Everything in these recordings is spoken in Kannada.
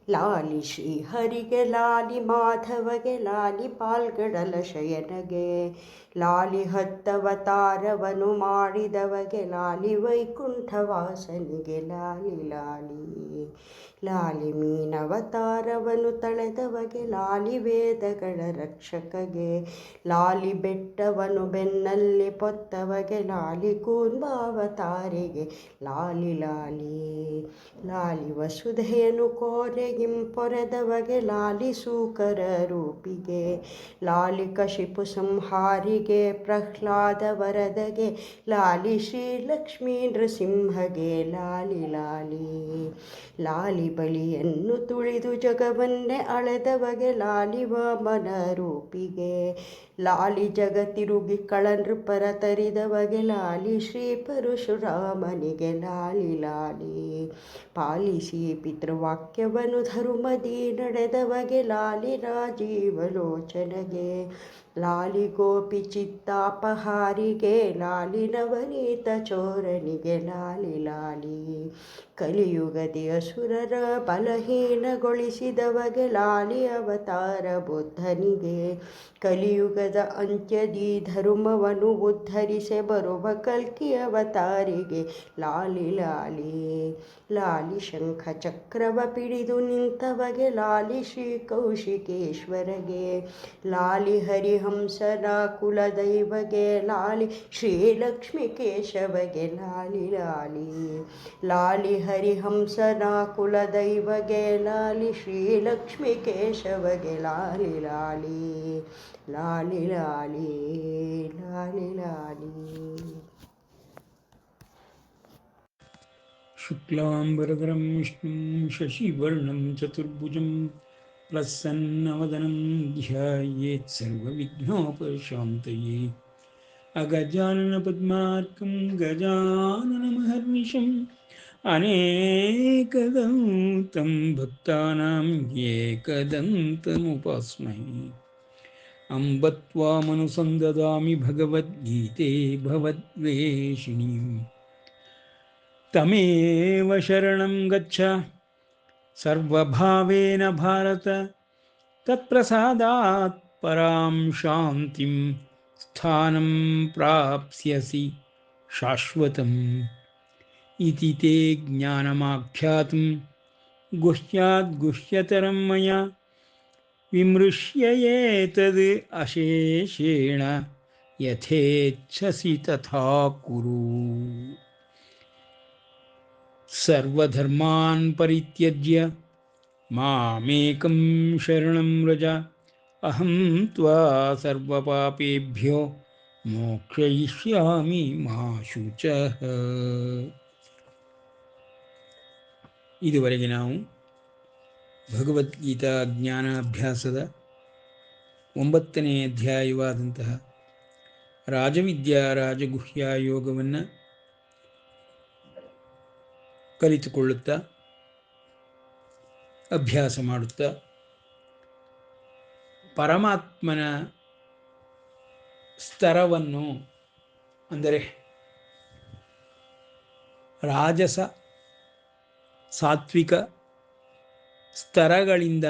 ಲಾಲಿ ಶ್ರೀಹರಿಗೆ ಲಾಲಿ ಮಾಧವಗೆ ಲಾಲಿ ಪಾಲ್ಗಡಲ ಶಯನಗೆ ಲಾಲಿ ಹತ್ತವತಾರವನು ಮಾಡಿದವಗೆ ಲಾಲಿ ವೈಕುಂಠವಾಸನಿಗೆ ಲಾಲಿ ಲಾಲಿ ಲಾಲಿ ಮೀನವತಾರವನು ತಳೆದವಗೆ ಲಾಲಿ ವೇದಗಳ ರಕ್ಷಕಗೆ ಲಾಲಿ ಬೆಟ್ಟವನು ಬೆನ್ನಲ್ಲಿ ಪೊತ್ತವಗೆ ಲಾಲಿ ಕೂರ್ಮಾವತಾರಿಗೆ ಲಾಲಿ ಲಾಲಿ ಲಾಲಿ ವಸುಧೆಯನು ಕೋರೆಗಿಂಪೊರೆದವಗೆ ಲಾಲಿ ಸೂಕರ ರೂಪಿಗೆ ಲಾಲಿ ಕಶಿಪು ಸಂಹಾರಿಗೆ ಪ್ರಹ್ಲಾದ ವರದಗೆ ಲಾಲಿ ಶ್ರೀಲಕ್ಷ್ಮೀ ನೃಸಿಂಹಗೆ ಲಾಲಿ ಲಾಲಿ ಲಾಲಿ ಬಲಿಯನ್ನು ತುಳಿದು ಜಗವನ್ನೇ ಅಳೆದವಗೆ ಲಾಲಿ ವಾಮನ ರೂಪಿಗೆ ಲಾಲಿ ಜಗತಿರುಗಿ ಕಳನೃಪರ ತರಿದವಗೆ ಲಾಲಿ ಶ್ರೀ ಪರಶುರಾಮನಿಗೆ ಲಾಲಿ ಲಾಲಿ ಪಾಲಿಸಿ ಪಿತೃವಾಕ್ಯವನ್ನು ಧರ್ಮದಿ ನಡೆದವಗೆ ಲಾಲಿ ರಾಜೀವಲೋಚನಗೆ ಲಾಲಿ ಗೋಪಿ ಚಿತ್ತಾಪಹಾರಿಗೆ ಲಾಲಿ ನವನೀತ ಚೋರನಿಗೆ ಲಾಲಿ ಲಾಲಿ ಕಲಿಯುಗದಿ ಅಸುರರ ಬಲಹೀನಗೊಳಿಸಿದವಗೆ ಲಾಲಿ ಅವತಾರ ಬುದ್ಧನಿಗೆ ಕಲಿಯುಗದ ಅಂತ್ಯದಿ ಧರ್ಮವನ್ನು ಉದ್ಧರಿಸೆ ಬರುವ ಕಲ್ಕಿ ಅವತಾರಿಗೆ ಲಾಲಿ ಲಾಲಿ ಲಾಲಿ ಶಂಖ ಚಕ್ರವ ಪಿಡಿದು ನಿಂತವಗೆ ಲಾಲಿ ಶ್ರೀ ಕೌಶಿಕೇಶ್ವರಗೆ ಲಾಲಿ ಹರಿಹಂಸನ ಕುಲದೈವಗೆ ಲಾಲಿ ಶ್ರೀಲಕ್ಷ್ಮಿ ಕೇಶವಗೆ ಲಾಲಿ ಲಾಲಿ ಲಾಲಿ ಹರಿಹಂಸನ ಕುಲದೈವಗೆ ಲಾಲಿ ಶ್ರೀಲಕ್ಷ್ಮಿ ಕೇಶವಗೆ ಲಾಲಿ ಲಾಲಿ ಲಾಲಿ ಲಾಲಿ ಲಾಲಿ ಲಾಲಿ. ಶುಕ್ಲಾಂಬರಧರಂ ವಿಷ್ಣುಂ ಶಶಿವರ್ಣಂ ಚತುರ್ಭುಜಂ ಪ್ರಸನ್ನವದನಂ ಧ್ಯಾಯೇತ್ ಸರ್ವವಿಘ್ನೋಪಶಾಂತಯೇ ಅಗಜಾನನ ಪದ್ಮಾರ್ಕಂ ಗಜಾನನಮಹರ್ನಿಶಂ ಅನೇಕದಂತಂ ಭಕ್ತಾನಾಂ ಏಕದಂತಮುಪಾಸ್ಮಹೇ ಅಂಬ ತ್ವಾಮನುಸಂದದಾಮಿ ಭಗವದ್ಗೀತೆ ಭವದ್ವೇಷಿಣೀಂ ತಮೇವ ಶರಣಂ ಗಚ್ಚ ಸರ್ವಭಾವೇನ ಭಾರತ ತತ್ಪ್ರಸಾದಾತ್ ಪರಾಂ ಶಾಂತಿಂ ಸ್ಥಾನಂ ಪ್ರಾಪ್ಸ್ಯಸಿ ಶಾಶ್ವತಂ ಇತಿ ತೇ ಜ್ಞಾನಮಾಖ್ಯಾತುಂ ಗುಹ್ಯಾದ್ ಗುಹ್ಯತರಂ ಮಯಾ ವಿಮೃಶ್ಯ ಏತದ್ ಅಶೇಷೇಣ ಯಥೇಚ್ಛಸಿ ತಥಾ ಕುರು. ಸರ್ವಧರ್ಮಾನ್ ಪರಿತ್ಯಜ್ಯ ಮಾಮೇಕಂ ಶರಣಂ ವ್ರಜ ಅಹಂ ತ್ವಾ ಸರ್ವಪಾಪೇಭ್ಯೋ ಮೋಕ್ಷಯಿಷ್ಯಾಮಿ ಮಾ ಶುಚಃ. ಇದುವರೆಗೆ ನಾವು ಭಗವದ್ಗೀತಾ ಜ್ಞಾನಾಭ್ಯಾಸದ 9ನೇ ಅಧ್ಯಾಯವಾದಂತಹ ರಾಜವಿದ್ಯಾ ರಾಜಗುಹ್ಯ ಯೋಗವನ್ನು ಕಲಿತುಕೊಳ್ಳುತ್ತಾ ಅಭ್ಯಾಸ ಮಾಡುತ್ತಾ ಪರಮಾತ್ಮನ ಸ್ತರವನ್ನು, ಅಂದರೆ ರಾಜಸ ಸಾತ್ವಿಕ ಸ್ತರಗಳಿಂದ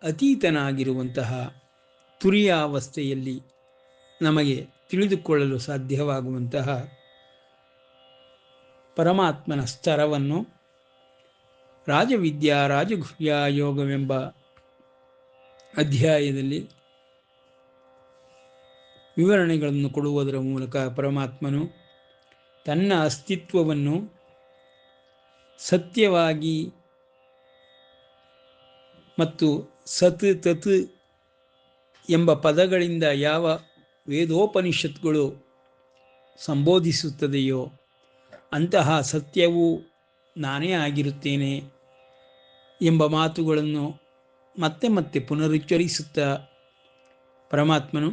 ಅತೀತನಾಗಿರುವಂತಹ ತುರಿಯಾವಸ್ಥೆಯಲ್ಲಿ ನಮಗೆ ತಿಳಿದುಕೊಳ್ಳಲು ಸಾಧ್ಯವಾಗುವಂತಹ ಪರಮಾತ್ಮನ ಸ್ತರವನ್ನು ರಾಜವಿದ್ಯಾ ರಾಜಗುಹ್ಯ ಯೋಗವೆಂಬ ಅಧ್ಯಾಯದಲ್ಲಿ ವಿವರಣೆಗಳನ್ನು ಕೊಡುವುದರ ಮೂಲಕ ಪರಮಾತ್ಮನು ತನ್ನ ಅಸ್ತಿತ್ವವನ್ನು ಸತ್ಯವಾಗಿ ಮತ್ತು ಸತ್ ತತ್ ಎಂಬ ಪದಗಳಿಂದ ಯಾವ ವೇದೋಪನಿಷತ್ಗಳು ಸಂಬೋಧಿಸುತ್ತದೆಯೋ ಅಂತಹ ಸತ್ಯವು ನಾನೇ ಆಗಿರುತ್ತೇನೆ ಎಂಬ ಮಾತುಗಳನ್ನು ಮತ್ತೆ ಮತ್ತೆ ಪುನರುಚ್ಚರಿಸುತ್ತಾ ಪರಮಾತ್ಮನು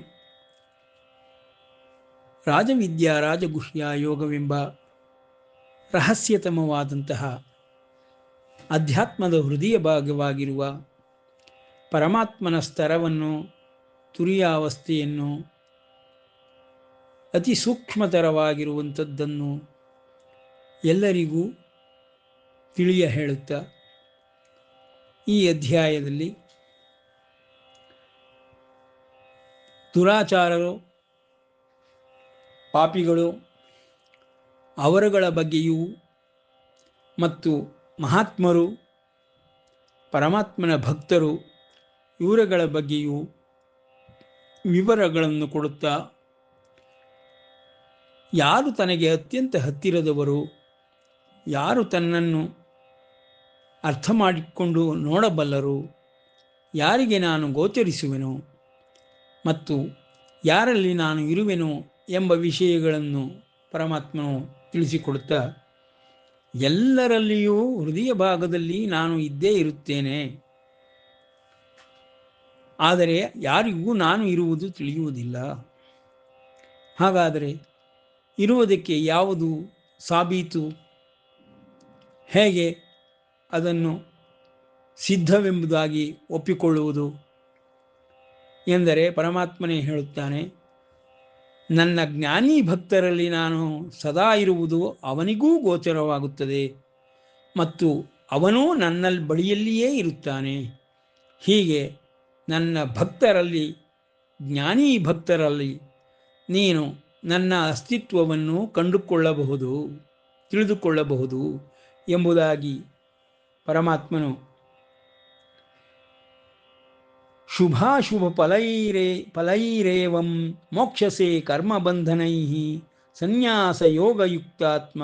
ರಾಜವಿದ್ಯಾ ರಾಜಗುಹ್ಯ ಯೋಗವೆಂಬ ರಹಸ್ಯತಮವಾದಂತಹ ಅಧ್ಯಾತ್ಮದ ಹೃದಯ ಭಾಗವಾಗಿರುವ ಪರಮಾತ್ಮನ ಸ್ತರವನ್ನು, ತುರಿಯಾವಸ್ಥೆಯನ್ನು, ಅತಿ ಸೂಕ್ಷ್ಮತರವಾಗಿರುವಂಥದ್ದನ್ನು ಎಲ್ಲರಿಗೂ ತಿಳಿಯ ಹೇಳುತ್ತಾ ಈ ಅಧ್ಯಾಯದಲ್ಲಿ ದುರಾಚಾರರು, ಪಾಪಿಗಳು, ಅವರುಗಳ ಬಗ್ಗೆಯೂ ಮತ್ತು ಮಹಾತ್ಮರು, ಪರಮಾತ್ಮನ ಭಕ್ತರು ಇವರುಗಳ ಬಗ್ಗೆಯೂ ವಿವರಗಳನ್ನು ಕೊಡುತ್ತಾ, ಯಾರು ತನಗೆ ಅತ್ಯಂತ ಹತ್ತಿರದವರು, ಯಾರು ತನ್ನನ್ನು ಅರ್ಥ ಮಾಡಿಕೊಂಡು ನೋಡಬಲ್ಲರು, ಯಾರಿಗೆ ನಾನು ಗೋಚರಿಸುವೆನು ಮತ್ತು ಯಾರಲ್ಲಿ ನಾನು ಇರುವೆನು ಎಂಬ ವಿಷಯಗಳನ್ನು ಪರಮಾತ್ಮನು ತಿಳಿಸಿಕೊಡುತ್ತಾ, ಎಲ್ಲರಲ್ಲಿಯೂ ಹೃದಯ ಭಾಗದಲ್ಲಿ ನಾನು ಇದ್ದೇ ಇರುತ್ತೇನೆ, ಆದರೆ ಯಾರಿಗೂ ನಾನು ಇರುವುದು ತಿಳಿಯುವುದಿಲ್ಲ. ಹಾಗಾದರೆ ಇರುವುದಕ್ಕೆ ಯಾವುದು ಸಾಬೀತು? ಹೇಗೆ ಅದನ್ನು ಸಿದ್ಧವೆಂಬುದಾಗಿ ಒಪ್ಪಿಕೊಳ್ಳುವುದು ಎಂದರೆ, ಪರಮಾತ್ಮನೇ ಹೇಳುತ್ತಾನೆ, ನನ್ನ ಜ್ಞಾನಿ ಭಕ್ತರಲ್ಲಿ ನಾನು ಸದಾ ಇರುವುದು ಅವನಿಗೂ ಗೋಚರವಾಗುತ್ತದೆ ಮತ್ತು ಅವನೂ ನನ್ನ ಬಳಿಯಲ್ಲಿಯೇ ಇರುತ್ತಾನೆ. ಹೀಗೆ ನನ್ನ ಭಕ್ತರಲ್ಲಿ, ಜ್ಞಾನಿ ಭಕ್ತರಲ್ಲಿ ನೀನು ನನ್ನ ಅಸ್ತಿತ್ವವನ್ನು ಕಂಡುಕೊಳ್ಳಬಹುದು, ತಿಳಿದುಕೊಳ್ಳಬಹುದು ಎಂಬುದಾಗಿ ಪರಮಾತ್ಮನು ಶುಭಾಶುಭ ಫಲೈರೇವಂ ಮೋಕ್ಷಸೆ ಕರ್ಮಬಂಧನೈ ಸನ್ಯಾಸ ಯೋಗಯುಕ್ತಾತ್ಮ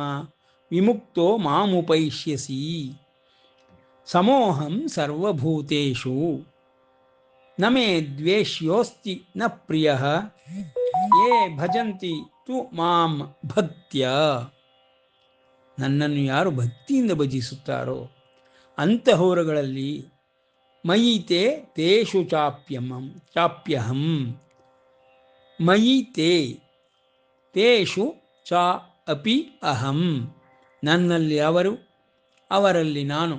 ವಿಮುಕ್ತೋ ಮಾಮುಪೈಷ್ಯಸಿ ಸಮೋಹಂ ಸರ್ವಭೂತೇಷು ನ ಮೇ ದ್ವೇಷ್ಯೋಸ್ತಿ ನ ಪ್ರಿಯಃ ಯೇ ಭಜಂತಿ ತು ಮಾಂ ಭಕ್ತ್ಯ. ನನ್ನನ್ನು ಯಾರು ಭಕ್ತಿಯಿಂದ ಭಜಿಸುತ್ತಾರೋ ಅಂತಹವರುಗಳಲ್ಲಿ ಮಯಿತೆ ತೇಷು ಚಾಪ್ಯಹಂ ಮಯಿತೆ ತೇಷು ಚ ಅಪಿ ಅಹಂ. ನನ್ನಲ್ಲಿ ಅವರು, ಅವರಲ್ಲಿ ನಾನು.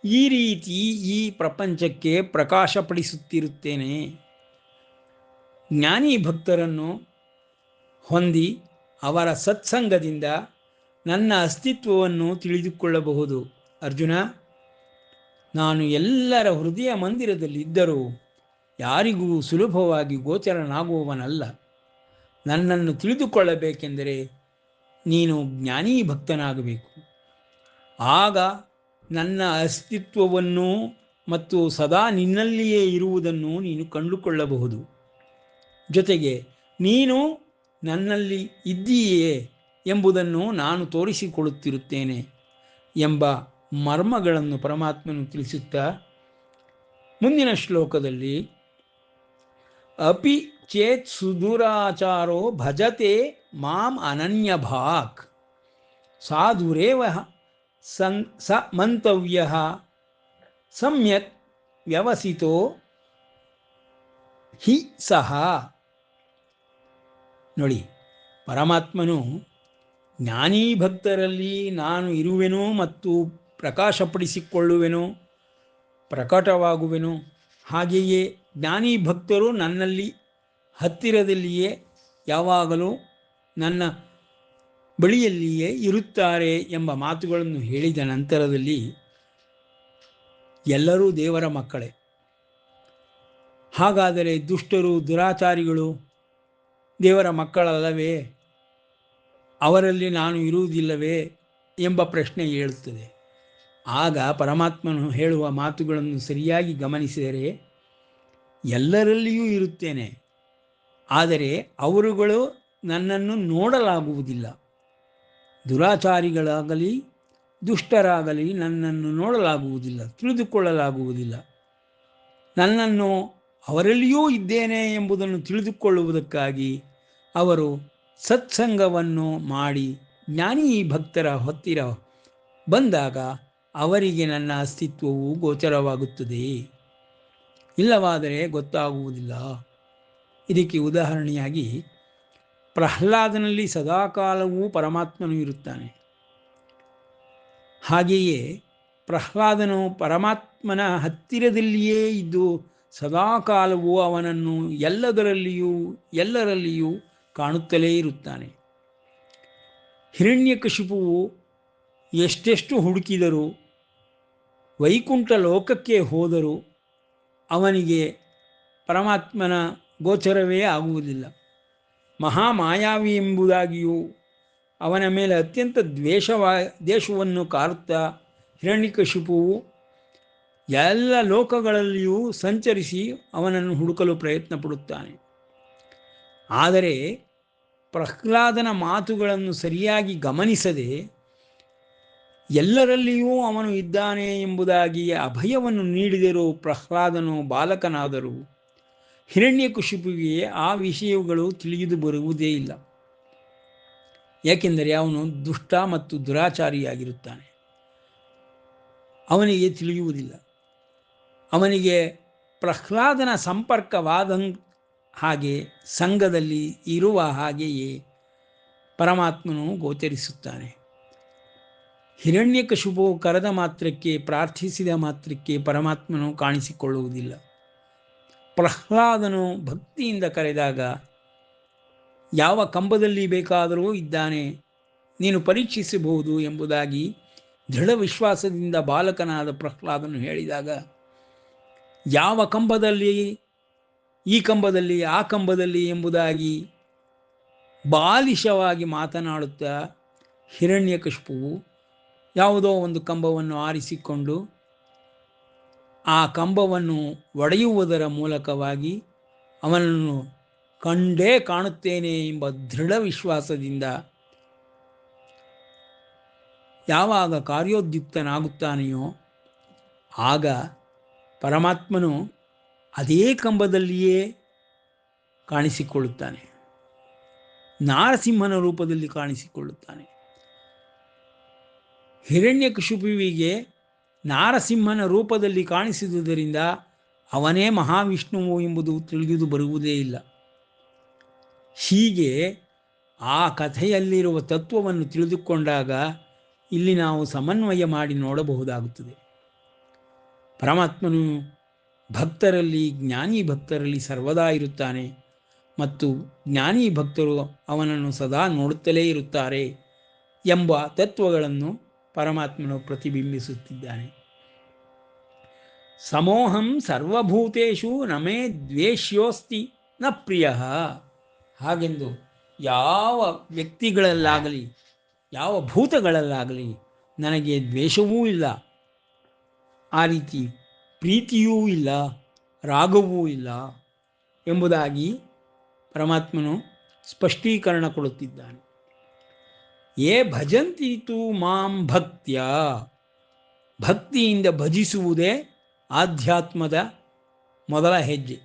ಈ ರೀತಿ ಈ ಪ್ರಪಂಚಕ್ಕೆ ಪ್ರಕಾಶಪಡಿಸುತ್ತಿರುತ್ತೇನೆ. ಜ್ಞಾನಿ ಭಕ್ತರನ್ನು ಹೊಂದಿ ಅವರ ಸತ್ಸಂಗದಿಂದ ನನ್ನ ಅಸ್ತಿತ್ವವನ್ನು ತಿಳಿದುಕೊಳ್ಳಬಹುದು. ಅರ್ಜುನ, ನಾನು ಎಲ್ಲರ ಹೃದಯ ಮಂದಿರದಲ್ಲಿದ್ದರೂ ಯಾರಿಗೂ ಸುಲಭವಾಗಿ ಗೋಚರನಾಗುವವನಲ್ಲ. ನನ್ನನ್ನು ತಿಳಿದುಕೊಳ್ಳಬೇಕೆಂದರೆ ನೀನು ಜ್ಞಾನಿ ಭಕ್ತನಾಗಬೇಕು. ಆಗ ನನ್ನ ಅಸ್ತಿತ್ವವನ್ನು ಮತ್ತು ಸದಾ ನಿನ್ನಲ್ಲಿಯೇ ಇರುವುದನ್ನು ನೀನು ಕಂಡುಕೊಳ್ಳಬಹುದು. ಜೊತೆಗೆ ನೀನು ನನ್ನಲ್ಲಿ ಇದ್ದೀಯೇ ಎಂಬುದನ್ನು ನಾನು ತೋರಿಸಿಕೊಡುತ್ತಿರುತ್ತೇನೆ ಎಂಬ ಮರ್ಮಗಳನ್ನು ಪರಮಾತ್ಮನು ತಿಳಿಸುತ್ತಾ, ಮುಂದಿನ ಶ್ಲೋಕದಲ್ಲಿ ಅಪಿ ಚೇತ್ ಸುದುರಾಚಾರೋ ಭಜತೆ ಮಾಂ ಅನನ್ಯಭಾಕ್ ಸಾಧುರೇವ ಸ ಮಂತವ್ಯ ಸಮ್ಯಕ್ ವ್ಯವಸಿತೋ ಹಿ ಸಹ. ನೋಡಿ, ಪರಮಾತ್ಮನು ಜ್ಞಾನಿ ಭಕ್ತರಲ್ಲಿ ನಾನು ಇರುವೆನು ಮತ್ತು ಪ್ರಕಾಶಪಡಿಸಿಕೊಳ್ಳುವೆನು, ಪ್ರಕಟವಾಗುವೆನು. ಹಾಗೆಯೇ ಜ್ಞಾನಿ ಭಕ್ತರು ನನ್ನಲ್ಲಿ ಹತ್ತಿರದಲ್ಲಿಯೇ ಯಾವಾಗಲೂ ನನ್ನ ಬಳಿಯಲ್ಲಿಯೇ ಇರುತ್ತಾರೆ ಎಂಬ ಮಾತುಗಳನ್ನು ಹೇಳಿದ ನಂತರದಲ್ಲಿ ಎಲ್ಲರೂ ದೇವರ ಮಕ್ಕಳೇ. ಹಾಗಾದರೆ ದುಷ್ಟರು, ದುರಾಚಾರಿಗಳು ದೇವರ ಮಕ್ಕಳಲ್ಲವೇ? ಅವರಲ್ಲಿ ನಾನು ಇರುವುದಿಲ್ಲವೇ ಎಂಬ ಪ್ರಶ್ನೆ ಏಳುತ್ತದೆ. ಆಗ ಪರಮಾತ್ಮನು ಹೇಳುವ ಮಾತುಗಳನ್ನು ಸರಿಯಾಗಿ ಗಮನಿಸಿದರೆ, ಎಲ್ಲರಲ್ಲಿಯೂ ಇರುತ್ತೇನೆ, ಆದರೆ ಅವರುಗಳು ನನ್ನನ್ನು ನೋಡಲಾಗುವುದಿಲ್ಲ. ದುರಾಚಾರಿಗಳಾಗಲಿ ದುಷ್ಟರಾಗಲಿ ನನ್ನನ್ನು ನೋಡಲಾಗುವುದಿಲ್ಲ, ತಿಳಿದುಕೊಳ್ಳಲಾಗುವುದಿಲ್ಲ. ನನ್ನನ್ನು ಅವರಲ್ಲಿಯೂ ಇದ್ದೇನೆ ಎಂಬುದನ್ನು ತಿಳಿದುಕೊಳ್ಳುವುದಕ್ಕಾಗಿ ಅವರು ಸತ್ಸಂಗವನ್ನು ಮಾಡಿ ಜ್ಞಾನಿ ಭಕ್ತರ ಹತ್ತಿರ ಬಂದಾಗ ಅವರಿಗೆ ನನ್ನ ಅಸ್ತಿತ್ವವು ಗೋಚರವಾಗುತ್ತದೆ. ಇಲ್ಲವಾದರೆ ಗೊತ್ತಾಗುವುದಿಲ್ಲ. ಇದಕ್ಕೆ ಉದಾಹರಣೆಯಾಗಿ ಪ್ರಹ್ಲಾದನಲ್ಲಿ ಸದಾಕಾಲವೂ ಪರಮಾತ್ಮನು ಇರುತ್ತಾನೆ. ಹಾಗೆಯೇ ಪ್ರಹ್ಲಾದನು ಪರಮಾತ್ಮನ ಹತ್ತಿರದಲ್ಲಿಯೇ ಇದ್ದು ಸದಾಕಾಲವೂ ಅವನನ್ನು ಎಲ್ಲರಲ್ಲಿಯೂ ಕಾಣುತ್ತಲೇ ಇರುತ್ತಾನೆ. ಹಿರಣ್ಯಕಶಿಪುವು ಎಷ್ಟೆಷ್ಟು ಹುಡುಕಿದರೂ ವೈಕುಂಠ ಲೋಕಕ್ಕೆ ಹೋದರೂ ಅವನಿಗೆ ಪರಮಾತ್ಮನ ಗೋಚರವೇ ಆಗುವುದಿಲ್ಲ. ಮಹಾಮಾಯಾವಿ ಎಂಬುದಾಗಿಯೂ ಅವನ ಮೇಲೆ ಅತ್ಯಂತ ದ್ವೇಷವನ್ನು ಕಾರುತ್ತಾ ಹಿರಣ್ಯಕಶಿಪುವು ಎಲ್ಲ ಲೋಕಗಳಲ್ಲಿಯೂ ಸಂಚರಿಸಿ ಅವನನ್ನು ಹುಡುಕಲು ಪ್ರಯತ್ನ ಪಡುತ್ತಾನೆ. ಆದರೆ ಪ್ರಹ್ಲಾದನ ಮಾತುಗಳನ್ನು ಸರಿಯಾಗಿ ಗಮನಿಸದೆ ಎಲ್ಲರಲ್ಲಿಯೂ ಅವನು ಇದ್ದಾನೆ ಎಂಬುದಾಗಿ ಅಭಯವನ್ನು ನೀಡಿದರೂ ಪ್ರಹ್ಲಾದನು ಬಾಲಕನಾದರೂ ಹಿರಣ್ಯಕಶಿಪುವಿಗೆ ಆ ವಿಷಯಗಳು ತಿಳಿದು ಬರುವುದೇ ಇಲ್ಲ. ಏಕೆಂದರೆ ಅವನು ದುಷ್ಟ ಮತ್ತು ದುರಾಚಾರಿಯಾಗಿರುತ್ತಾನೆ. ಅವನಿಗೆ ತಿಳಿಯುವುದಿಲ್ಲ. ಅವನಿಗೆ ಪ್ರಹ್ಲಾದನ ಸಂಪರ್ಕವಾದ ಹಾಗೆ ಸಂಘದಲ್ಲಿ ಇರುವ ಹಾಗೆಯೇ ಪರಮಾತ್ಮನು ಗೋಚರಿಸುತ್ತಾನೆ. ಹಿರಣ್ಯಕಶಿಪು ಕರೆದ ಮಾತ್ರಕ್ಕೆ, ಪ್ರಾರ್ಥಿಸಿದ ಮಾತ್ರಕ್ಕೆ ಪರಮಾತ್ಮನು ಕಾಣಿಸಿಕೊಳ್ಳುವುದಿಲ್ಲ. ಪ್ರಹ್ಲಾದನು ಭಕ್ತಿಯಿಂದ ಕರೆದಾಗ ಯಾವ ಕಂಬದಲ್ಲಿ ಬೇಕಾದರೂ ಇದ್ದಾನೆ, ನೀನು ಪರೀಕ್ಷಿಸಬಹುದು ಎಂಬುದಾಗಿ ದೃಢ ವಿಶ್ವಾಸದಿಂದ ಬಾಲಕನಾದ ಪ್ರಹ್ಲಾದನು ಹೇಳಿದಾಗ ಯಾವ ಕಂಬದಲ್ಲಿ, ಈ ಕಂಬದಲ್ಲಿ, ಆ ಕಂಬದಲ್ಲಿ ಎಂಬುದಾಗಿ ಬಾಲಿಶವಾಗಿ ಮಾತನಾಡುತ್ತಾ ಹಿರಣ್ಯಕಶಿಪುವು ಯಾವುದೋ ಒಂದು ಕಂಬವನ್ನು ಆರಿಸಿಕೊಂಡು ಆ ಕಂಬವನ್ನು ಒಡೆಯುವುದರ ಮೂಲಕವಾಗಿ ಅವನನ್ನು ಕಂಡೇ ಕಾಣುತ್ತೇನೆ ಎಂಬ ದೃಢ ವಿಶ್ವಾಸದಿಂದ ಯಾವಾಗ ಕಾರ್ಯೋದ್ಯುಕ್ತನಾಗುತ್ತಾನೆಯೋ ಆಗ ಪರಮಾತ್ಮನು ಅದೇ ಕಂಬದಲ್ಲಿಯೇ ಕಾಣಿಸಿಕೊಳ್ಳುತ್ತಾನೆ. ನಾರಸಿಂಹನ ರೂಪದಲ್ಲಿ ಕಾಣಿಸಿಕೊಳ್ಳುತ್ತಾನೆ. ಹಿರಣ್ಯಕಶಿಪುವಿಗೆ ನಾರಸಿಂಹನ ರೂಪದಲ್ಲಿ ಕಾಣಿಸಿದುದರಿಂದ ಅವನೇ ಮಹಾವಿಷ್ಣುವು ಎಂಬುದು ತಿಳಿದು ಬರುವುದೇ ಇಲ್ಲ. ಹೀಗೆ ಆ ಕಥೆಯಲ್ಲಿರುವ ತತ್ವವನ್ನು ತಿಳಿದುಕೊಂಡಾಗ ಇಲ್ಲಿ ನಾವು ಸಮನ್ವಯ ಮಾಡಿ ನೋಡಬಹುದಾಗುತ್ತದೆ. ಪರಮಾತ್ಮನು ಭಕ್ತರಲ್ಲಿ, ಜ್ಞಾನಿ ಭಕ್ತರಲ್ಲಿ ಸರ್ವದಾ ಇರುತ್ತಾನೆ ಮತ್ತು ಜ್ಞಾನಿ ಭಕ್ತರು ಅವನನ್ನು ಸದಾ ನೋಡುತ್ತಲೇ ಇರುತ್ತಾರೆ ಎಂಬ ತತ್ವಗಳನ್ನು ಪರಮಾತ್ಮನು ಪ್ರತಿಬಿಂಬಿಸುತ್ತಿದ್ದಾನೆ. ಸಮೋಹಂ ಸರ್ವಭೂತೇಷು ನಮೇ ದ್ವೇಷ್ಯೋಸ್ತಿ ನ ಪ್ರಿಯ. ಹಾಗೆಂದು ಯಾವ ವ್ಯಕ್ತಿಗಳಲ್ಲಾಗಲಿ, ಯಾವ ಭೂತಗಳಲ್ಲಾಗಲಿ ನನಗೆ ದ್ವೇಷವೂ ಇಲ್ಲ, ಆ ರೀತಿ ಪ್ರೀತಿಯೂ ಇಲ್ಲ, ರಾಗವೂ ಇಲ್ಲ ಎಂಬುದಾಗಿ ಪರಮಾತ್ಮನು ಸ್ಪಷ್ಟೀಕರಣ ಕೊಡುತ್ತಿದ್ದಾನೆ. ಯೇ ಭಜಂತಿ ತು ಮಾಂ ಭಕ್ತ್ಯ, ಭಕ್ತಿಯಿಂದ ಭಜಿಸುವುದೇ ಆಧ್ಯಾತ್ಮದ ಮೊದಲ ಹೆಜ್ಜೆ.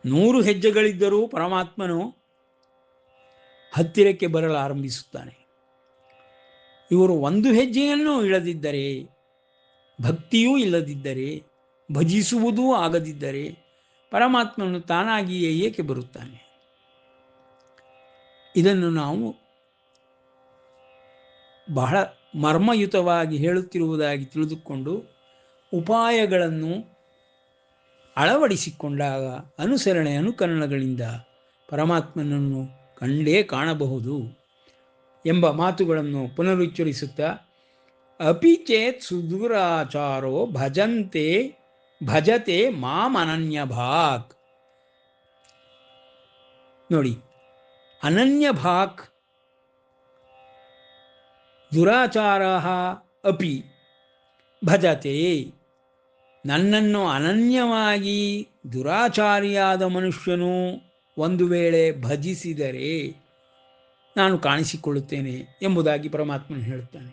100 ಹೆಜ್ಜೆಗಳಿದ್ದರೂ ಪರಮಾತ್ಮನು ಹತ್ತಿರಕ್ಕೆ ಬರಲು ಆರಂಭಿಸುತ್ತಾನೆ. ಇವರು 1 ಹೆಜ್ಜೆಯನ್ನು ಇಳದಿದ್ದರೆ, ಭಕ್ತಿಯೂ ಇಲ್ಲದಿದ್ದರೆ, ಭಜಿಸುವುದೂ ಆಗದಿದ್ದರೆ ಪರಮಾತ್ಮನು ತಾನಾಗಿಯೇ ಏಕೆ ಬರುತ್ತಾನೆ? ಇದನ್ನು ನಾವು ಬಹಳ ಮರ್ಮಯುತವಾಗಿ ಹೇಳುತ್ತಿರುವುದಾಗಿ ತಿಳಿದುಕೊಂಡು ಉಪಾಯಗಳನ್ನು ಅಳವಡಿಸಿಕೊಂಡಾಗ ಅನುಸರಣೆ ಅನುಕರಣಗಳಿಂದ ಪರಮಾತ್ಮನನ್ನು ಕಂಡೇ ಕಾಣಬಹುದು ಎಂಬ ಮಾತುಗಳನ್ನು ಪುನರುಚ್ಚರಿಸುತ್ತಾ, ಅಪಿ ಚೇತ್ ಸುದುರಾಚಾರೋ ಭಜತೆ ಮಾಮನನ್ಯ ಭಾಕ್. ನೋಡಿ, ಅನನ್ಯ ಭಾಕ್ ದುರಾಚಾರ ಅಪಿ ಭಜತೆ. ನನ್ನನ್ನು ಅನನ್ಯವಾಗಿ ದುರಾಚಾರಿಯಾದ ಮನುಷ್ಯನು ಒಂದು ವೇಳೆ ಭಜಿಸಿದರೆ ನಾನು ಕಾಣಿಸಿಕೊಳ್ಳುತ್ತೇನೆ ಎಂಬುದಾಗಿ ಪರಮಾತ್ಮನು ಹೇಳುತ್ತಾನೆ.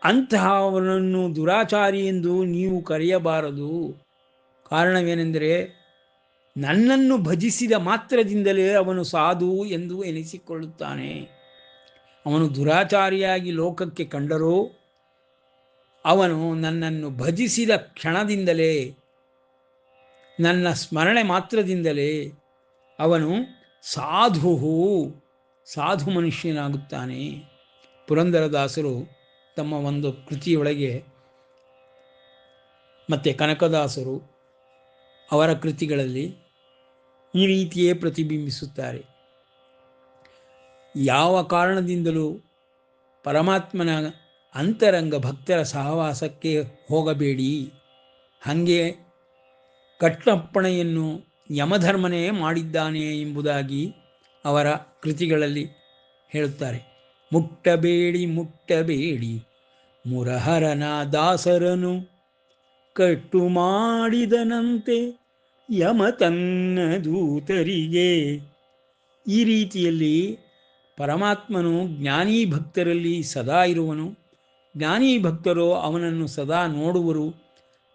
ಅಂತಹವನನ್ನು ದುರಾಚಾರಿ ಎಂದು ನೀವು ಕರೆಯಬಾರದು. ಕಾರಣವೇನೆಂದರೆ ನನ್ನನ್ನು ಭಜಿಸಿದ ಮಾತ್ರದಿಂದಲೇ ಅವನು ಸಾಧು ಎಂದು ಎನಿಸಿಕೊಳ್ಳುತ್ತಾನೆ. ಅವನು ದುರಾಚಾರಿಯಾಗಿ ಲೋಕಕ್ಕೆ ಕಂಡರೂ ಅವನು ನನ್ನನ್ನು ಭಜಿಸಿದ ಕ್ಷಣದಿಂದಲೇ, ನನ್ನ ಸ್ಮರಣೆ ಮಾತ್ರದಿಂದಲೇ ಅವನು ಸಾಧು ಮನುಷ್ಯನಾಗುತ್ತಾನೆ. ಪುರಂದರದಾಸರು ತಮ್ಮ ಒಂದು ಕೃತಿಯೊಳಗೆ ಮತ್ತು ಕನಕದಾಸರು ಅವರ ಕೃತಿಗಳಲ್ಲಿ ಈ ರೀತಿಯೇ ಪ್ರತಿಬಿಂಬಿಸುತ್ತಾರೆ. ಯಾವ ಕಾರಣದಿಂದಲೂ ಪರಮಾತ್ಮನ ಅಂತರಂಗ ಭಕ್ತರ ಸಹವಾಸಕ್ಕೆ ಹೋಗಬೇಡಿ. ಹಾಗೆ ಕಟ್ಟಪ್ಪಣೆಯನ್ನು ಯಮಧರ್ಮನೇ ಮಾಡಿದ್ದಾನೆ ಎಂಬುದಾಗಿ ಅವರ ಕೃತಿಗಳಲ್ಲಿ ಹೇಳುತ್ತಾರೆ. ಮುಟ್ಟಬೇಡಿ ಮುಟ್ಟಬೇಡಿ ಮುರಹರನ ದಾಸರನು ಕಟ್ಟು ಮಾಡಿದನಂತೆ ಯಮ ತನ್ನ ದೂತರಿಗೆ. ಈ ರೀತಿಯಲ್ಲಿ ಪರಮಾತ್ಮನು ಜ್ಞಾನಿ ಭಕ್ತರಲ್ಲಿ ಸದಾ ಇರುವನು, ಜ್ಞಾನಿ ಭಕ್ತರು ಅವನನ್ನು ಸದಾ ನೋಡುವರು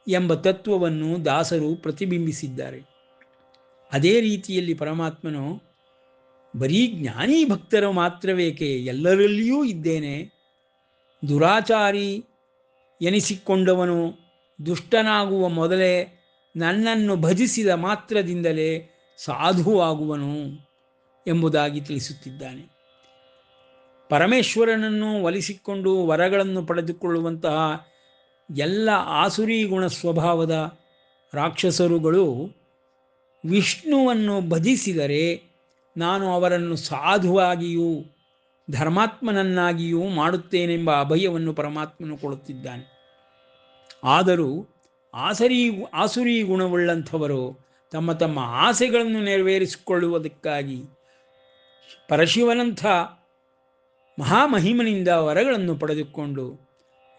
ಎಂಬ ತತ್ವವನ್ನು ದಾಸರು ಪ್ರತಿಬಿಂಬಿಸಿದ್ದಾರೆ. ಅದೇ ರೀತಿಯಲ್ಲಿ ಪರಮಾತ್ಮನು ಬರೀ ಜ್ಞಾನಿ ಭಕ್ತರು ಮಾತ್ರವೇಕೆ, ಎಲ್ಲರಲ್ಲಿಯೂ ಇದ್ದೇನೆ, ದುರಾಚಾರಿ ಎನಿಸಿಕೊಂಡವನು ದುಷ್ಟನಾಗುವ ಮೊದಲೇ ನನ್ನನ್ನು ಭಜಿಸಿದ ಮಾತ್ರದಿಂದಲೇ ಸಾಧುವಾಗುವನು ಎಂಬುದಾಗಿ ತಿಳಿಸುತ್ತಿದ್ದಾನೆ. ಪರಮೇಶ್ವರನನ್ನು ಒಲಿಸಿಕೊಂಡು ವರಗಳನ್ನು ಪಡೆದುಕೊಳ್ಳುವಂತಹ ಎಲ್ಲ ಆಸುರಿ ಗುಣ ಸ್ವಭಾವದ ರಾಕ್ಷಸರುಗಳು ವಿಷ್ಣುವನ್ನು ಭಜಿಸಿದರೆ ನಾನು ಅವರನ್ನು ಸಾಧುವಾಗಿಯೂ ಧರ್ಮಾತ್ಮನನ್ನಾಗಿಯೂ ಮಾಡುತ್ತೇನೆಂಬ ಅಭಯವನ್ನು ಪರಮಾತ್ಮನು ಕೊಡುತ್ತಿದ್ದಾನೆ. ಆದರೂ ಆಸುರಿ ಗುಣವುಳ್ಳಂಥವರು ತಮ್ಮ ತಮ್ಮ ಆಸೆಗಳನ್ನು ನೆರವೇರಿಸಿಕೊಳ್ಳುವುದಕ್ಕಾಗಿ ಪರಶಿವನಂಥ ಮಹಾಮಹಿಮನಿಂದ ವರಗಳನ್ನು ಪಡೆದುಕೊಂಡು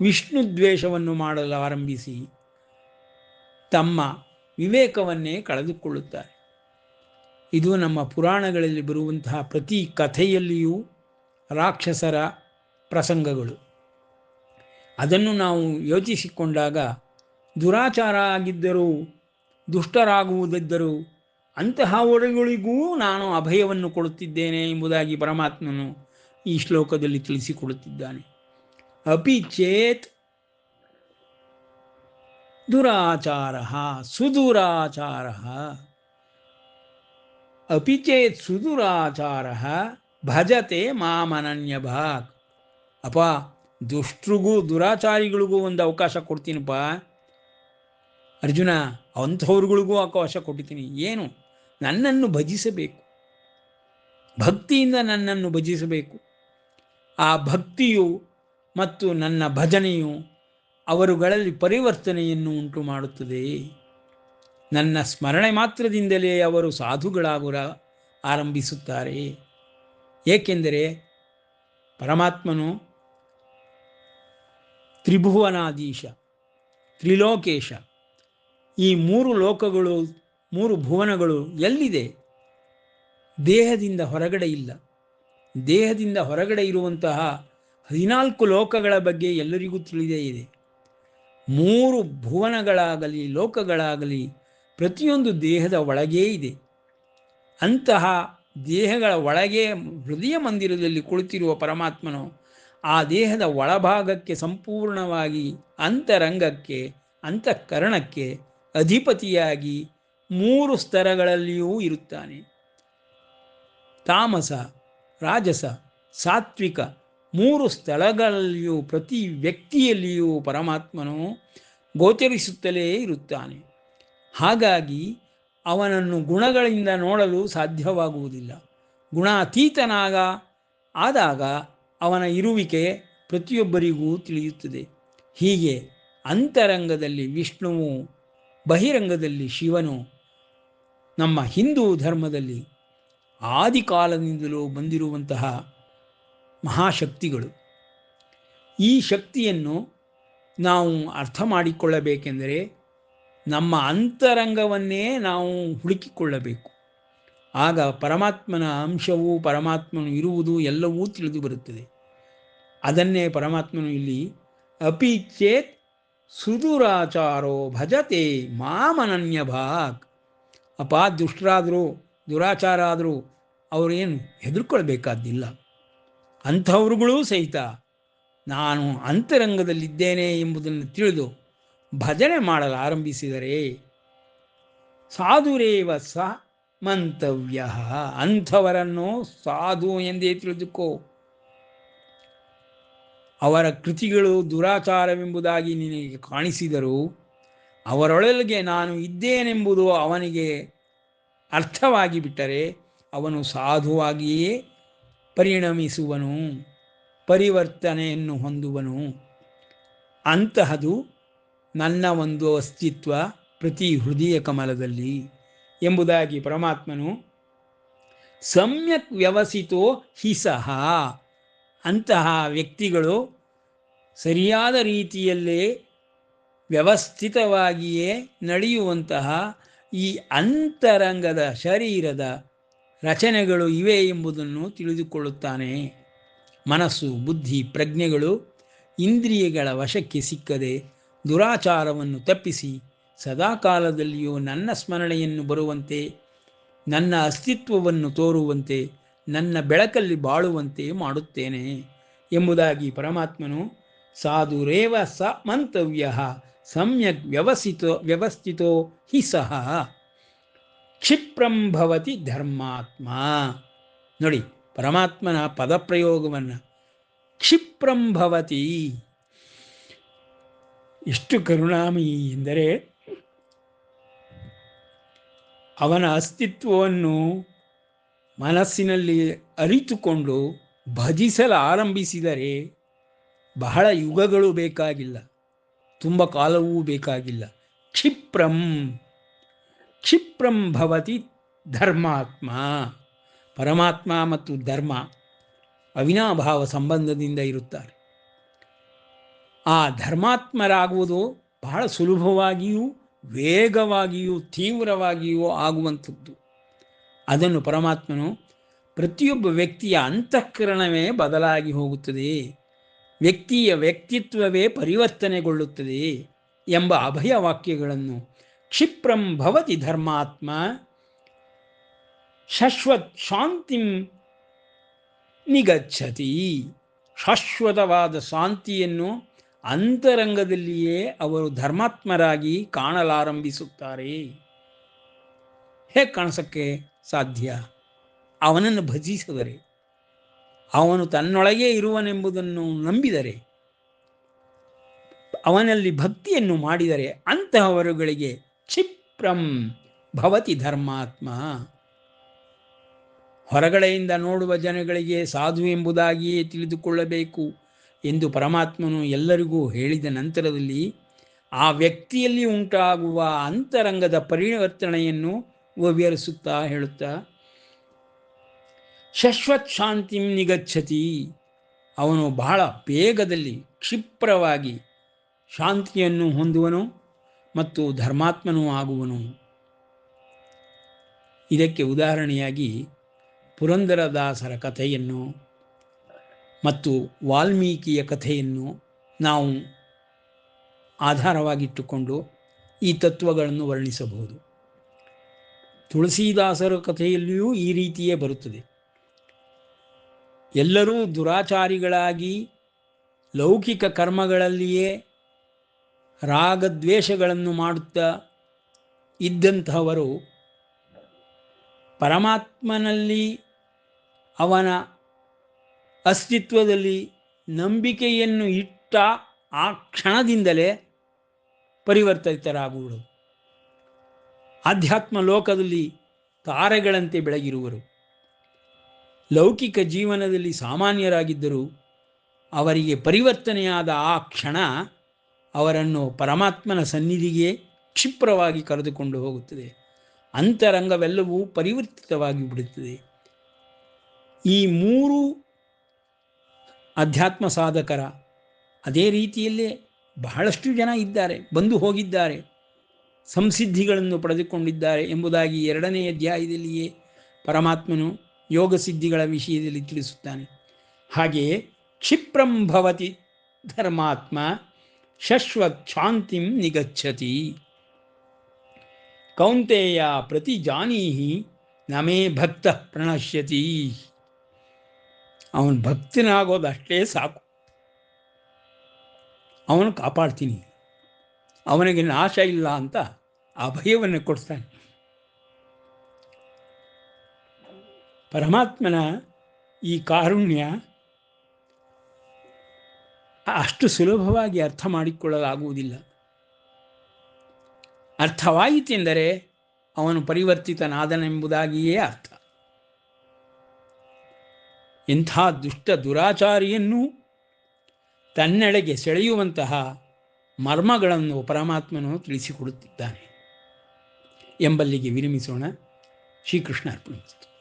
ವಿಷ್ಣು ದ್ವೇಷವನ್ನು ಮಾಡಲು ಆರಂಭಿಸಿ ತಮ್ಮ ವಿವೇಕವನ್ನೇ ಕಳೆದುಕೊಳ್ಳುತ್ತಾರೆ. ಇದು ನಮ್ಮ ಪುರಾಣಗಳಲ್ಲಿ ಬರುವಂತಹ ಪ್ರತಿ ಕಥೆಯಲ್ಲಿಯೂ ರಾಕ್ಷಸರ ಪ್ರಸಂಗಗಳು. ಅದನ್ನು ನಾವು ಯೋಚಿಸಿಕೊಂಡಾಗ ದುರಾಚಾರ ಆಗಿದ್ದರೂ ದುಷ್ಟರಾಗುವುದಿದ್ದರೂ ಅಂತಹವರುಗಳಿಗೂ ನಾನು ಅಭಯವನ್ನು ಕೊಡುತ್ತಿದ್ದೇನೆ ಎಂಬುದಾಗಿ ಪರಮಾತ್ಮನು ಈ ಶ್ಲೋಕದಲ್ಲಿ ತಿಳಿಸಿಕೊಡುತ್ತಿದ್ದಾನೆ. ಅಪಿ ಚೇತ್ ದುರಾಚಾರ ಸುದುರಾಚಾರ ಅಪಿ ಚೇತ್ ಸುದುರಾಚಾರ ಭಜತೆ ಮಾಮನನ್ಯ ಭಾಗ್. ಅಪ್ಪ, ದುಷ್ಟ್ರಿಗೂ ದುರಾಚಾರಿಗಳಿಗೂ ಒಂದು ಅವಕಾಶ ಕೊಡ್ತೀನಪ್ಪ ಅರ್ಜುನ, ಅಂಥವ್ರುಗಳಿಗೂ ಅವಕಾಶ ಕೊಡ್ತೀನಿ. ಏನು? ನನ್ನನ್ನು ಭಜಿಸಬೇಕು, ಭಕ್ತಿಯಿಂದ ನನ್ನನ್ನು ಭಜಿಸಬೇಕು. ಆ ಭಕ್ತಿಯು ಮತ್ತು ನನ್ನ ಭಜನೆಯು ಅವರುಗಳಲ್ಲಿ ಪರಿವರ್ತನೆಯನ್ನು ಉಂಟು ಮಾಡುತ್ತದೆ. ನನ್ನ ಸ್ಮರಣೆ ಮಾತ್ರದಿಂದಲೇ ಅವರು ಸಾಧುಗಳಾಗುವ ಆರಂಭಿಸುತ್ತಾರೆ. ಏಕೆಂದರೆ ಪರಮಾತ್ಮನು ತ್ರಿಭುವನಾಧೀಶ, ತ್ರಿಲೋಕೇಶ. ಈ ಮೂರು ಲೋಕಗಳು, ಮೂರು ಭುವನಗಳು ಎಲ್ಲಿದೆ? ದೇಹದಿಂದ ಹೊರಗಡೆ ಇಲ್ಲ. ದೇಹದಿಂದ ಹೊರಗಡೆ ಇರುವಂತಹ 14 ಲೋಕಗಳ ಬಗ್ಗೆ ಎಲ್ಲರಿಗೂ ತಿಳಿದೇ ಇದೆ. 3 ಭುವನಗಳಾಗಲಿ ಲೋಕಗಳಾಗಲಿ ಪ್ರತಿಯೊಂದು ದೇಹದ ಒಳಗೇ ಇದೆ. ಅಂತಹ ದೇಹಗಳ ಒಳಗೆ ಹೃದಯ ಮಂದಿರದಲ್ಲಿ ಕುಳಿತಿರುವ ಪರಮಾತ್ಮನು ಆ ದೇಹದ ಒಳಭಾಗಕ್ಕೆ ಸಂಪೂರ್ಣವಾಗಿ ಅಂತರಂಗಕ್ಕೆ, ಅಂತಃಕರಣಕ್ಕೆ ಅಧಿಪತಿಯಾಗಿ 3 ಸ್ತರಗಳಲ್ಲಿಯೂ ಇರುತ್ತಾನೆ. ತಾಮಸ, ರಾಜಸ, ಸಾತ್ವಿಕ 3 ಸ್ಥಳಗಳಲ್ಲಿಯೂ ಪ್ರತಿ ವ್ಯಕ್ತಿಯಲ್ಲಿಯೂ ಪರಮಾತ್ಮನು ಗೋಚರಿಸುತ್ತಲೇ ಇರುತ್ತಾನೆ. ಹಾಗಾಗಿ ಅವನನ್ನು ಗುಣಗಳಿಂದ ನೋಡಲು ಸಾಧ್ಯವಾಗುವುದಿಲ್ಲ. ಆದಾಗ ಅವನ ಇರುವಿಕೆ ಪ್ರತಿಯೊಬ್ಬರಿಗೂ ತಿಳಿಯುತ್ತದೆ. ಹೀಗೆ ಅಂತರಂಗದಲ್ಲಿ ವಿಷ್ಣುವು, ಬಹಿರಂಗದಲ್ಲಿ ಶಿವನು ನಮ್ಮ ಹಿಂದೂ ಧರ್ಮದಲ್ಲಿ ಆದಿಕಾಲದಿಂದಲೂ ಬಂದಿರುವಂತಹ ಮಹಾಶಕ್ತಿಗಳು. ಈ ಶಕ್ತಿಯನ್ನು ನಾವು ಅರ್ಥ ಮಾಡಿಕೊಳ್ಳಬೇಕೆಂದರೆ ನಮ್ಮ ಅಂತರಂಗವನ್ನೇ ನಾವು ಹುಡುಕಿಕೊಳ್ಳಬೇಕು. ಆಗ ಪರಮಾತ್ಮನ ಅಂಶವು, ಪರಮಾತ್ಮನು ಇರುವುದು ಎಲ್ಲವೂ ತಿಳಿದು ಬರುತ್ತದೆ. ಅದನ್ನೇ ಪರಮಾತ್ಮನು ಇಲ್ಲಿ ಅಪಿ ಚೇತ್ ಸುದುರಾಚಾರೋ ಭಜತೆ ಮಾಮನನ್ಯ ಭಾಗ್. ಅಪ, ದುಷ್ಟರಾದರೂ ದುರಾಚಾರ ಆದರೂ ಅವರೇನು ಹೆದರ್ಕೊಳ್ಬೇಕಾದ್ದಿಲ್ಲ. ಅಂಥವ್ರುಗಳೂ ಸಹಿತ ನಾನು ಅಂತರಂಗದಲ್ಲಿದ್ದೇನೆ ಎಂಬುದನ್ನು ತಿಳಿದು ಭಜನೆ ಮಾಡಲು ಆರಂಭಿಸಿದರೆ ಸಾಧುರೇವ ಸ ಮಂತವ್ಯ. ಅಂಥವರನ್ನು ಸಾಧು ಎಂದೇ ತಿಳಿದುಕೋ. ಅವರ ಕೃತಿಗಳು ದುರಾಚಾರವೆಂಬುದಾಗಿ ನಿನಗೆ ಕಾಣಿಸಿದರೂ ಅವರೊಳಗೆ ನಾನು ಇದ್ದೇನೆಂಬುದು ಅವನಿಗೆ ಅರ್ಥವಾಗಿ ಬಿಟ್ಟರೆ ಅವನು ಸಾಧುವಾಗಿಯೇ ಪರಿಣಮಿಸುವನು, ಪರಿವರ್ತನೆಯನ್ನು ಹೊಂದುವನು ಅಂತಹದು ನನ್ನ ಒಂದು ಅಸ್ತಿತ್ವ ಪ್ರತಿ ಹೃದಯ ಕಮಲದಲ್ಲಿ ಎಂಬುದಾಗಿ ಪರಮಾತ್ಮನು ಸಮ್ಯಕ್ ವ್ಯವಸಿತೋ ಹಿ ಸಹ, ಅಂತಹ ವ್ಯಕ್ತಿಗಳು ಸರಿಯಾದ ರೀತಿಯಲ್ಲೇ ವ್ಯವಸ್ಥಿತವಾಗಿಯೇ ನಡೆಯುವಂತಹ ಈ ಅಂತರಂಗದ ಶರೀರದ ರಚನೆಗಳು ಇವೆ ಎಂಬುದನ್ನು ತಿಳಿದುಕೊಳ್ಳುತ್ತಾನೆ. ಮನಸ್ಸು, ಬುದ್ಧಿ, ಪ್ರಜ್ಞೆಗಳು ಇಂದ್ರಿಯಗಳ ವಶಕ್ಕೆ ಸಿಕ್ಕದೆ ದುರಾಚಾರವನ್ನು ತಪ್ಪಿಸಿ ಸದಾಕಾಲದಲ್ಲಿಯೂ ನನ್ನ ಸ್ಮರಣೆಯನ್ನು ಬರುವಂತೆ, ನನ್ನ ಅಸ್ತಿತ್ವವನ್ನು ತೋರುವಂತೆ, ನನ್ನ ಬೆಳಕಲ್ಲಿ ಬಾಳುವಂತೆ ಮಾಡುತ್ತೇನೆ ಎಂಬುದಾಗಿ ಪರಮಾತ್ಮನು ಸಾಧುರೇವ ಸ ಮಂತವ್ಯ ಸಮ್ಯಕ್ ವ್ಯವಸ್ಥಿತೋ ಹಿ ಸಹ ಕ್ಷಿಪ್ರಂ ಭವತಿ ಧರ್ಮಾತ್ಮ. ನೋಡಿ, ಪರಮಾತ್ಮನ ಪದಪ್ರಯೋಗವನ್ನು ಕ್ಷಿಪ್ರಂ ಭವತಿ ಎಷ್ಟು ಕರುಣಾಮಯಿ ಎಂದರೆ, ಅವನ ಅಸ್ತಿತ್ವವನ್ನು ಮನಸ್ಸಿನಲ್ಲಿ ಅರಿತುಕೊಂಡು ಭಜಿಸಲು ಆರಂಭಿಸಿದರೆ ಬಹಳ ಯುಗಗಳು ಬೇಕಾಗಿಲ್ಲ, ತುಂಬ ಕಾಲವೂ ಬೇಕಾಗಿಲ್ಲ. ಕ್ಷಿಪ್ರಂ ಕ್ಷಿಪ್ರಂ ಭವತಿ ಧರ್ಮಾತ್ಮ. ಪರಮಾತ್ಮ ಮತ್ತು ಧರ್ಮ ಅವಿನಾಭಾವ ಸಂಬಂಧದಿಂದ ಇರುತ್ತಾರೆ. ಆ ಧರ್ಮಾತ್ಮರಾಗುವುದು ಬಹಳ ಸುಲಭವಾಗಿಯೂ ವೇಗವಾಗಿಯೂ ತೀವ್ರವಾಗಿಯೂ ಆಗುವಂಥದ್ದು. ಅದನ್ನು ಪರಮಾತ್ಮನು ಪ್ರತಿಯೊಬ್ಬ ವ್ಯಕ್ತಿಯ ಅಂತಃಕರಣವೇ ಬದಲಾಗಿ ಹೋಗುತ್ತದೆ, ವ್ಯಕ್ತಿಯ ವ್ಯಕ್ತಿತ್ವವೇ ಪರಿವರ್ತನೆಗೊಳ್ಳುತ್ತದೆ ಎಂಬ ಅಭಯ ವಾಕ್ಯಗಳನ್ನು ಕ್ಷಿಪ್ರಂ ಭವತಿ ಧರ್ಮಾತ್ಮ ಶಾಶ್ವತ್ ಶಾಂತಿಂ ನಿಗಚ್ಚತಿ. ಶಾಶ್ವತವಾದ ಶಾಂತಿಯನ್ನು ಅಂತರಂಗದಲ್ಲಿಯೇ ಅವರು ಧರ್ಮಾತ್ಮರಾಗಿ ಕಾಣಲಾರಂಭಿಸುತ್ತಾರೆ. ಹೇಗೆ ಕಾಣಿಸೋಕ್ಕೆ ಸಾಧ್ಯ? ಅವನನ್ನು ಭಜಿಸಿದರೆ, ಅವನು ತನ್ನೊಳಗೇ ಇರುವನೆಂಬುದನ್ನು ನಂಬಿದರೆ, ಅವನಲ್ಲಿ ಭಕ್ತಿಯನ್ನು ಮಾಡಿದರೆ ಅಂತಹವರುಗಳಿಗೆ ಕ್ಷಿಪ್ರಂ ಭವತಿ ಧರ್ಮಾತ್ಮ. ಹೊರಗಡೆಯಿಂದ ನೋಡುವ ಜನಗಳಿಗೆ ಸಾಧು ಎಂಬುದಾಗಿಯೇ ತಿಳಿದುಕೊಳ್ಳಬೇಕು ಎಂದು ಪರಮಾತ್ಮನು ಎಲ್ಲರಿಗೂ ಹೇಳಿದ ನಂತರದಲ್ಲಿ ಆ ವ್ಯಕ್ತಿಯಲ್ಲಿ ಉಂಟಾಗುವ ಅಂತರಂಗದ ಪರಿವರ್ತನೆಯನ್ನು ವಿವರಿಸುತ್ತಾ ಹೇಳುತ್ತಾ ಶಾಶ್ವತ್ ಶಾಂತಿಂ ನಿಗಚ್ಚತಿ. ಅವನು ಬಹಳ ಬೇಗದಲ್ಲಿ ಕ್ಷಿಪ್ರವಾಗಿ ಶಾಂತಿಯನ್ನು ಹೊಂದುವನು ಮತ್ತು ಧರ್ಮಾತ್ಮನೂ ಆಗುವನು. ಇದಕ್ಕೆ ಉದಾಹರಣೆಯಾಗಿ ಪುರಂದರದಾಸರ ಕಥೆಯನ್ನು ಮತ್ತು ವಾಲ್ಮೀಕಿಯ ಕಥೆಯನ್ನು ನಾವು ಆಧಾರವಾಗಿಟ್ಟುಕೊಂಡು ಈ ತತ್ವಗಳನ್ನು ವರ್ಣಿಸಬಹುದು. ತುಳಸೀದಾಸರ ಕಥೆಯಲ್ಲಿಯೂ ಈ ರೀತಿಯೇ ಬರುತ್ತದೆ. ಎಲ್ಲರೂ ದುರಾಚಾರಿಗಳಾಗಿ ಲೌಕಿಕ ಕರ್ಮಗಳಲ್ಲಿಯೇ ರಾಗದ್ವೇಷಗಳನ್ನು ಮಾಡುತ್ತಾ ಇದ್ದಂತಹವರು ಪರಮಾತ್ಮನಲ್ಲಿ, ಅವನ ಅಸ್ತಿತ್ವದಲ್ಲಿ ನಂಬಿಕೆಯನ್ನು ಇಟ್ಟ ಆ ಕ್ಷಣದಿಂದಲೇ ಪರಿವರ್ತಿತರಾಗುವರು. ಆಧ್ಯಾತ್ಮ ಲೋಕದಲ್ಲಿ ತಾರೆಗಳಂತೆ ಬೆಳಗಿರುವರು. ಲೌಕಿಕ ಜೀವನದಲ್ಲಿ ಸಾಮಾನ್ಯರಾಗಿದ್ದರೂ ಅವರಿಗೆ ಪರಿವರ್ತನೆಯಾದ ಆ ಕ್ಷಣ ಅವರನ್ನು ಪರಮಾತ್ಮನ ಸನ್ನಿಧಿಗೆ ಕ್ಷಿಪ್ರವಾಗಿ ಕರೆದುಕೊಂಡು ಹೋಗುತ್ತದೆ. ಅಂತರಂಗವೆಲ್ಲವೂ ಪರಿವರ್ತಿತವಾಗಿ ಬಿಡುತ್ತದೆ. ಈ ಮೂರು ಅಧ್ಯಾತ್ಮ ಸಾಧಕರ ಅದೇ ರೀತಿಯಲ್ಲೇ ಬಹಳಷ್ಟು ಜನ ಇದ್ದಾರೆ, ಬಂದು ಹೋಗಿದ್ದಾರೆ, ಸಂಸಿದ್ಧಿಗಳನ್ನು ಪಡೆದುಕೊಂಡಿದ್ದಾರೆ ಎಂಬುದಾಗಿ 2ನೇ ಅಧ್ಯಾಯದಲ್ಲಿಯೇ ಪರಮಾತ್ಮನು ಯೋಗ ಸಿದ್ಧಿಗಳ ವಿಷಯದಲ್ಲಿ ತಿಳಿಸುತ್ತಾನೆ. ಹಾಗೆಯೇ ಕ್ಷಿಪ್ರಂ ಭವತಿ ಧರ್ಮಾತ್ಮ ಶಾಶ್ವತ್ ಶಾಂತಿಂ ನಿಗಚ್ಚತಿ. ಕೌಂತೆಯ ಪ್ರತಿ ಜಾನೀಹಿ ನಮೇ ಭಕ್ತ ಪ್ರಣಶ್ಯತಿ. ಅವನು ಭಕ್ತನಾಗೋದಷ್ಟೇ ಸಾಕು, ಅವನು ಕಾಪಾಡ್ತೀನಿ, ಅವನಿಗೆ ನಾಶ ಇಲ್ಲ ಅಂತ ಅಭಯವನ್ನು ಕೊಡ್ತಾನೆ. ಪರಮಾತ್ಮನ ಈ ಕಾರುಣ್ಯ ಅಷ್ಟು ಸುಲಭವಾಗಿ ಅರ್ಥ ಮಾಡಿಕೊಳ್ಳಲಾಗುವುದಿಲ್ಲ. ಅರ್ಥವಾಯಿತೆಂದರೆ ಅವನು ಪರಿವರ್ತಿತನಾದನೆಂಬುದಾಗಿಯೇ ಅರ್ಥ. ಇಂಥ ದುಷ್ಟ ದುರಾಚಾರಿಯನ್ನು ತನ್ನೆಡೆಗೆ ಸೆಳೆಯುವಂತಹ ಮರ್ಮಗಳನ್ನು ಪರಮಾತ್ಮನು ತಿಳಿಸಿಕೊಡುತ್ತಿದ್ದಾನೆ ಎಂಬಲ್ಲಿಗೆ ವಿರಮಿಸೋಣ. ಶ್ರೀಕೃಷ್ಣ ಅರ್ಪಣಿಸಿತು.